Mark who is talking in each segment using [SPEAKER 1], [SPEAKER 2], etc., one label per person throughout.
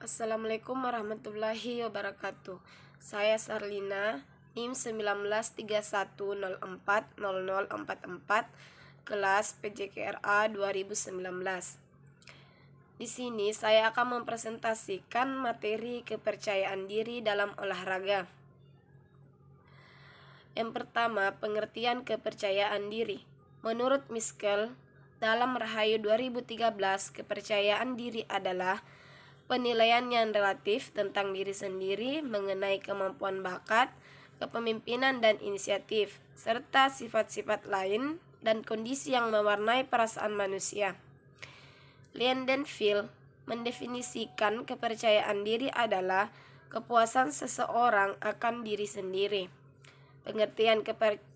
[SPEAKER 1] Assalamualaikum warahmatullahi wabarakatuh. Saya Sarlina, NIM 1931040044, kelas PJKRA 2019. Di sini saya akan mempresentasikan materi kepercayaan diri dalam olahraga. Yang pertama, pengertian kepercayaan diri. Menurut Miskel, dalam Rahayu 2013, kepercayaan diri adalah penilaian yang relatif tentang diri sendiri mengenai kemampuan bakat, kepemimpinan dan inisiatif, serta sifat-sifat lain dan kondisi yang mewarnai perasaan manusia. Lindenfield mendefinisikan kepercayaan diri adalah kepuasan seseorang akan diri sendiri. Pengertian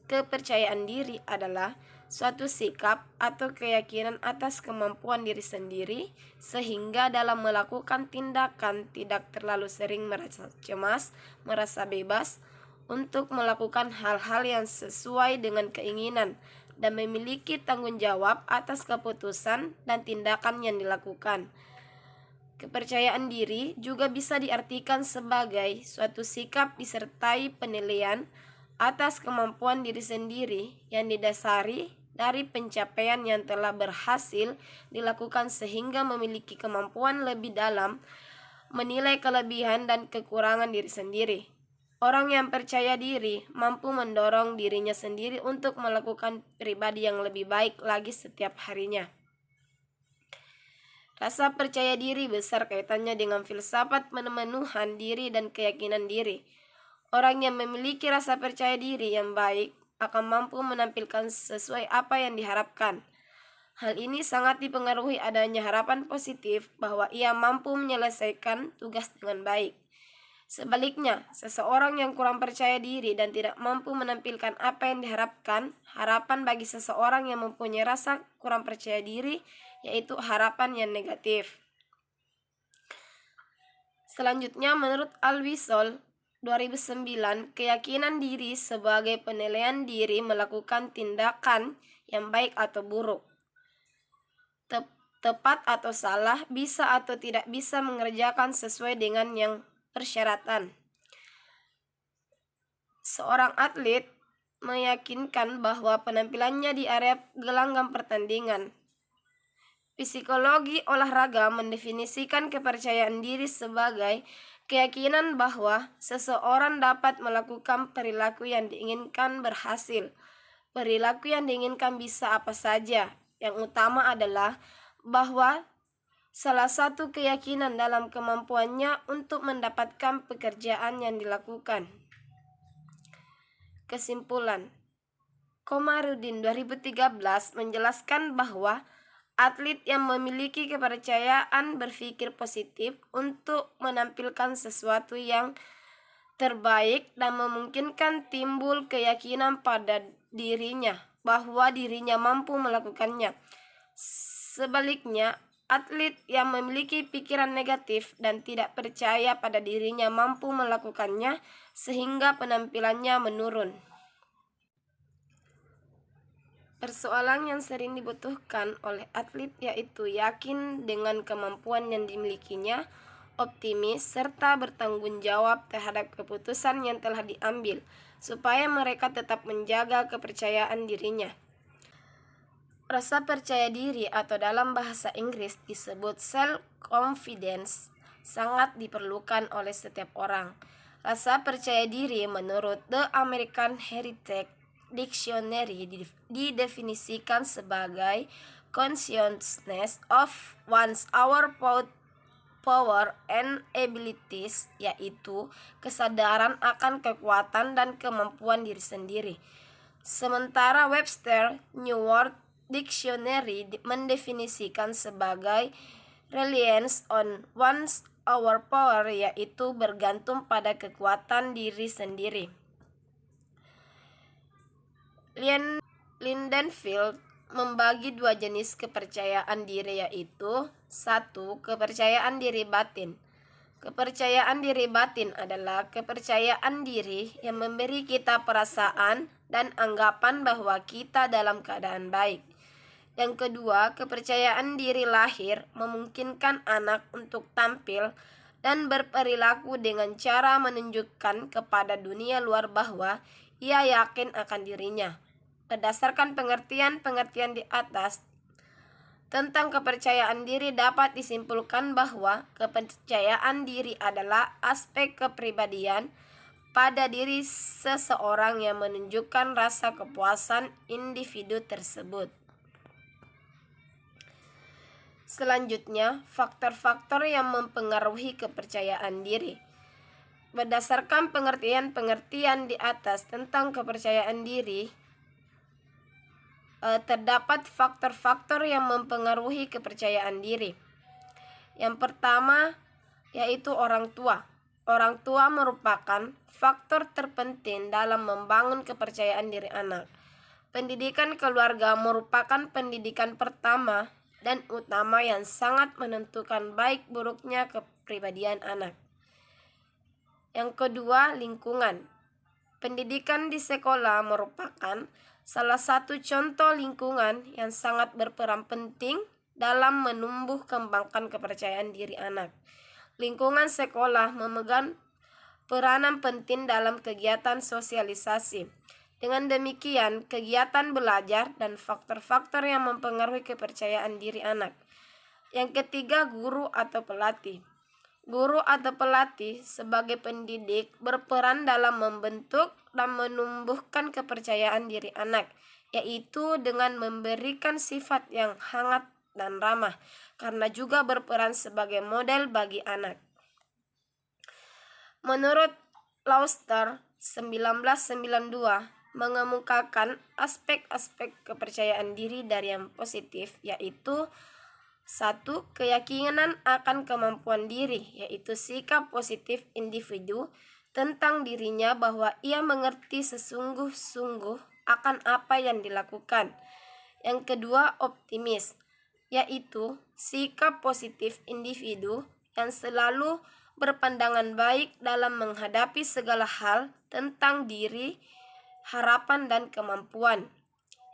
[SPEAKER 1] kepercayaan diri adalah suatu sikap atau keyakinan atas kemampuan diri sendiri sehingga dalam melakukan tindakan tidak terlalu sering merasa cemas, merasa bebas untuk melakukan hal-hal yang sesuai dengan keinginan dan memiliki tanggung jawab atas keputusan dan tindakan yang dilakukan. Kepercayaan diri juga bisa diartikan sebagai suatu sikap disertai penilaian atas kemampuan diri sendiri yang didasari dari pencapaian yang telah berhasil dilakukan sehingga memiliki kemampuan lebih dalam menilai kelebihan dan kekurangan diri sendiri. Orang yang percaya diri mampu mendorong dirinya sendiri untuk melakukan pribadi yang lebih baik lagi setiap harinya. Rasa percaya diri besar kaitannya dengan filsafat pemenuhan diri dan keyakinan diri. Orang yang memiliki rasa percaya diri yang baik akan mampu menampilkan sesuai apa yang diharapkan. Hal ini sangat dipengaruhi adanya harapan positif bahwa ia mampu menyelesaikan tugas dengan baik. Sebaliknya, seseorang yang kurang percaya diri dan tidak mampu menampilkan apa yang diharapkan, harapan bagi seseorang yang mempunyai rasa kurang percaya diri yaitu harapan yang negatif. Selanjutnya, menurut Alwisol 2009, keyakinan diri sebagai penilaian diri melakukan tindakan yang baik atau buruk, tepat atau salah, bisa atau tidak bisa mengerjakan sesuai dengan yang persyaratan. Seorang atlet meyakinkan bahwa penampilannya di area gelanggang pertandingan. Psikologi olahraga mendefinisikan kepercayaan diri sebagai keyakinan bahwa seseorang dapat melakukan perilaku yang diinginkan berhasil. Perilaku yang diinginkan bisa apa saja. Yang utama adalah bahwa salah satu keyakinan dalam kemampuannya untuk mendapatkan pekerjaan yang dilakukan. Kesimpulan, Komarudin 2013 menjelaskan bahwa atlet yang memiliki kepercayaan berpikir positif untuk menampilkan sesuatu yang terbaik dan memungkinkan timbul keyakinan pada dirinya bahwa dirinya mampu melakukannya. Sebaliknya, atlet yang memiliki pikiran negatif dan tidak percaya pada dirinya mampu melakukannya sehingga penampilannya menurun. Persoalan yang sering dibutuhkan oleh atlet yaitu yakin dengan kemampuan yang dimilikinya, optimis, serta bertanggung jawab terhadap keputusan yang telah diambil, supaya mereka tetap menjaga kepercayaan dirinya. Rasa percaya diri atau dalam bahasa Inggris disebut self-confidence sangat diperlukan oleh setiap orang. Rasa percaya diri menurut The American Heritage Dictionary didefinisikan sebagai consciousness of one's power and abilities, yaitu kesadaran akan kekuatan dan kemampuan diri sendiri. Sementara Webster New World Dictionary mendefinisikan sebagai reliance on one's power, yaitu bergantung pada kekuatan diri sendiri. Lindenfield membagi dua jenis kepercayaan diri yaitu 1. Kepercayaan diri batin. Kepercayaan diri batin adalah kepercayaan diri yang memberi kita perasaan dan anggapan bahwa kita dalam keadaan baik. Yang kedua, kepercayaan diri lahir memungkinkan anak untuk tampil dan berperilaku dengan cara menunjukkan kepada dunia luar bahwa ia yakin akan dirinya. Berdasarkan pengertian-pengertian di atas tentang kepercayaan diri, dapat disimpulkan bahwa kepercayaan diri adalah aspek kepribadian pada diri seseorang yang menunjukkan rasa kepuasan individu tersebut. Selanjutnya, faktor-faktor yang mempengaruhi kepercayaan diri. Berdasarkan pengertian-pengertian di atas tentang kepercayaan diri, terdapat faktor-faktor yang mempengaruhi kepercayaan diri. Yang pertama yaitu orang tua. Orang tua merupakan faktor terpenting dalam membangun kepercayaan diri anak. Pendidikan keluarga merupakan pendidikan pertama dan utama yang sangat menentukan baik buruknya kepribadian anak. Yang kedua, lingkungan. Pendidikan di sekolah merupakan salah satu contoh lingkungan yang sangat berperan penting dalam menumbuh kembangkan kepercayaan diri anak. Lingkungan sekolah memegang peranan penting dalam kegiatan sosialisasi. Dengan demikian, kegiatan belajar dan faktor-faktor yang mempengaruhi kepercayaan diri anak. Yang ketiga, guru atau pelatih. Guru atau pelatih sebagai pendidik berperan dalam membentuk dan menumbuhkan kepercayaan diri anak, yaitu dengan memberikan sifat yang hangat dan ramah, karena juga berperan sebagai model bagi anak. Menurut Lauster 1992 mengemukakan aspek-aspek kepercayaan diri dari yang positif, yaitu 1. Keyakinan akan kemampuan diri, yaitu sikap positif individu tentang dirinya bahwa ia mengerti sesungguh-sungguh akan apa yang dilakukan. Yang kedua, optimis, yaitu sikap positif individu yang selalu berpandangan baik dalam menghadapi segala hal tentang diri, harapan, dan kemampuan.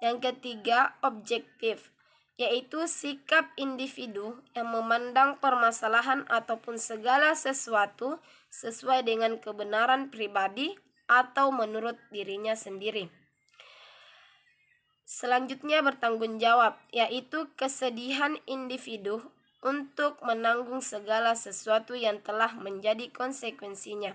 [SPEAKER 1] Yang ketiga, objektif, yaitu sikap individu yang memandang permasalahan ataupun segala sesuatu sesuai dengan kebenaran pribadi atau menurut dirinya sendiri. Selanjutnya, bertanggung jawab, yaitu kesedihan individu untuk menanggung segala sesuatu yang telah menjadi konsekuensinya.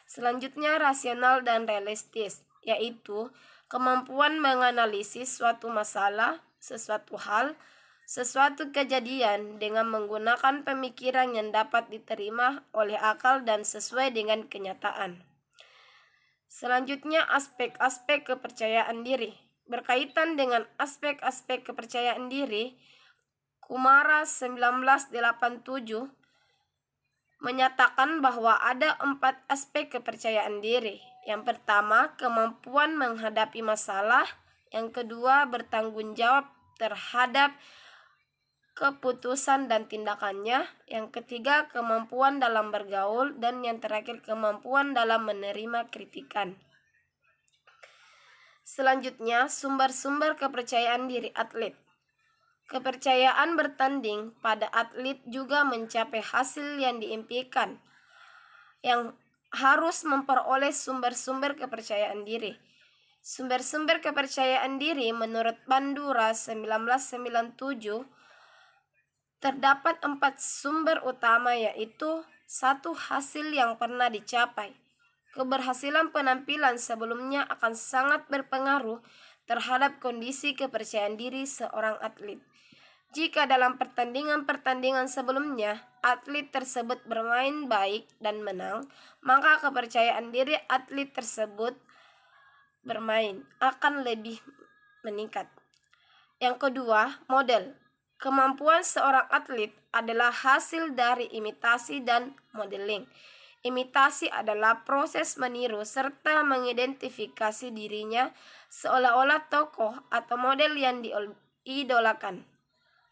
[SPEAKER 1] Selanjutnya, rasional dan realistis, yaitu kemampuan menganalisis suatu masalah, sesuatu hal, sesuatu kejadian dengan menggunakan pemikiran yang dapat diterima oleh akal dan sesuai dengan kenyataan. Selanjutnya, aspek-aspek kepercayaan diri. Berkaitan dengan aspek-aspek kepercayaan diri, Kumara 1987 menyatakan bahwa ada 4 aspek kepercayaan diri. Yang pertama, kemampuan menghadapi masalah. Yang kedua, bertanggung jawab terhadap keputusan dan tindakannya. Yang ketiga, kemampuan dalam bergaul. Dan yang terakhir, kemampuan dalam menerima kritikan. Selanjutnya, sumber-sumber kepercayaan diri atlet. Kepercayaan bertanding pada atlet juga mencapai hasil yang diimpikan, yang harus memperoleh sumber-sumber kepercayaan diri. Sumber-sumber kepercayaan diri menurut Bandura 1997 terdapat 4 sumber utama, yaitu 1. Hasil yang pernah dicapai. Keberhasilan penampilan sebelumnya akan sangat berpengaruh terhadap kondisi kepercayaan diri seorang atlet. Jika dalam pertandingan-pertandingan sebelumnya atlet tersebut bermain baik dan menang, maka kepercayaan diri atlet tersebut bermain akan lebih meningkat. Yang kedua, model. Kemampuan seorang atlet adalah hasil dari imitasi dan modeling. Imitasi adalah proses meniru serta mengidentifikasi dirinya seolah-olah tokoh atau model yang diidolakan.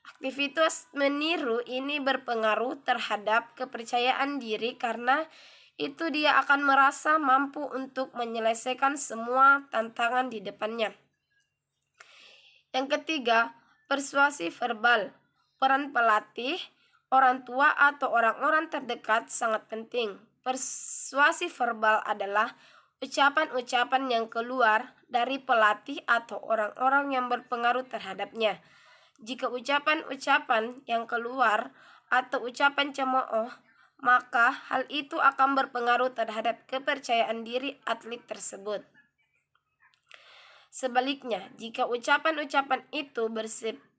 [SPEAKER 1] Aktivitas meniru ini berpengaruh terhadap kepercayaan diri karena itu dia akan merasa mampu untuk menyelesaikan semua tantangan di depannya. Yang ketiga, persuasi verbal. Peran pelatih orang tua atau orang-orang terdekat sangat penting. Persuasi verbal adalah ucapan-ucapan yang keluar dari pelatih atau orang-orang yang berpengaruh terhadapnya. Jika ucapan-ucapan yang keluar atau ucapan cemooh, maka hal itu akan berpengaruh terhadap kepercayaan diri atlet tersebut. Sebaliknya, jika ucapan-ucapan itu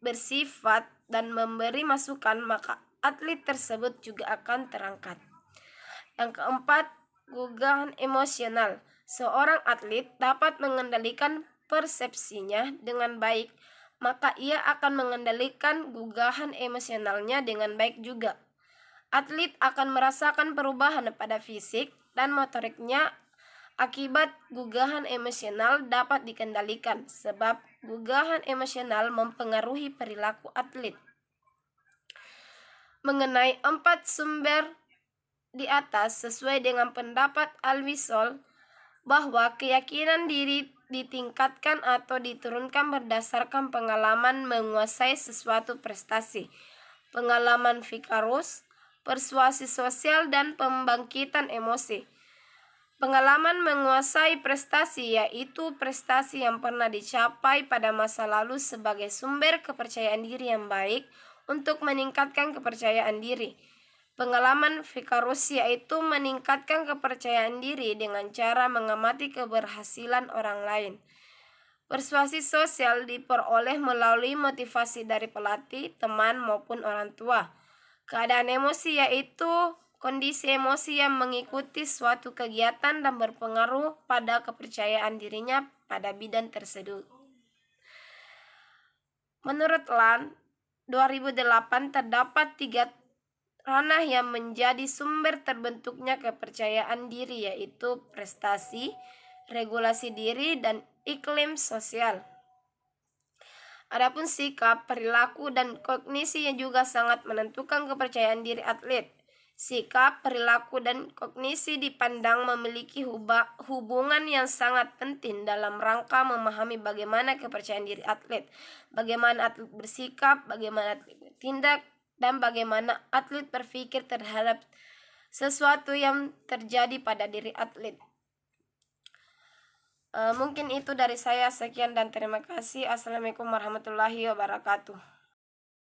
[SPEAKER 1] bersifat dan memberi masukan, maka atlet tersebut juga akan terangkat. Yang keempat, gugahan emosional. Seorang atlet dapat mengendalikan persepsinya dengan baik, maka ia akan mengendalikan gugahan emosionalnya dengan baik juga. Atlet akan merasakan perubahan pada fisik dan motoriknya akibat gugahan emosional dapat dikendalikan, sebab gugahan emosional mempengaruhi perilaku atlet. Mengenai 4 sumber di atas, sesuai dengan pendapat Al-Wisol, bahwa keyakinan diri ditingkatkan atau diturunkan berdasarkan pengalaman menguasai sesuatu prestasi, pengalaman vikarus, persuasi sosial, dan pembangkitan emosi. Pengalaman menguasai prestasi yaitu prestasi yang pernah dicapai pada masa lalu sebagai sumber kepercayaan diri yang baik untuk meningkatkan kepercayaan diri. Pengalaman vikarus yaitu meningkatkan kepercayaan diri dengan cara mengamati keberhasilan orang lain. Persuasi sosial diperoleh melalui motivasi dari pelatih, teman, maupun orang tua. Keadaan emosi yaitu kondisi emosi yang mengikuti suatu kegiatan dan berpengaruh pada kepercayaan dirinya pada bidang tersebut. Menurut Land 2008, terdapat 3 ranah yang menjadi sumber terbentuknya kepercayaan diri, yaitu prestasi, regulasi diri, dan iklim sosial. Adapun sikap, perilaku, dan kognisi yang juga sangat menentukan kepercayaan diri atlet. Sikap, perilaku, dan kognisi dipandang memiliki hubungan yang sangat penting dalam rangka memahami bagaimana kepercayaan diri atlet, bagaimana atlet bersikap, bagaimana atlet bertindak, dan bagaimana atlet berpikir terhadap sesuatu yang terjadi pada diri atlet. Mungkin itu dari saya. Sekian dan terima kasih. Assalamualaikum warahmatullahi wabarakatuh.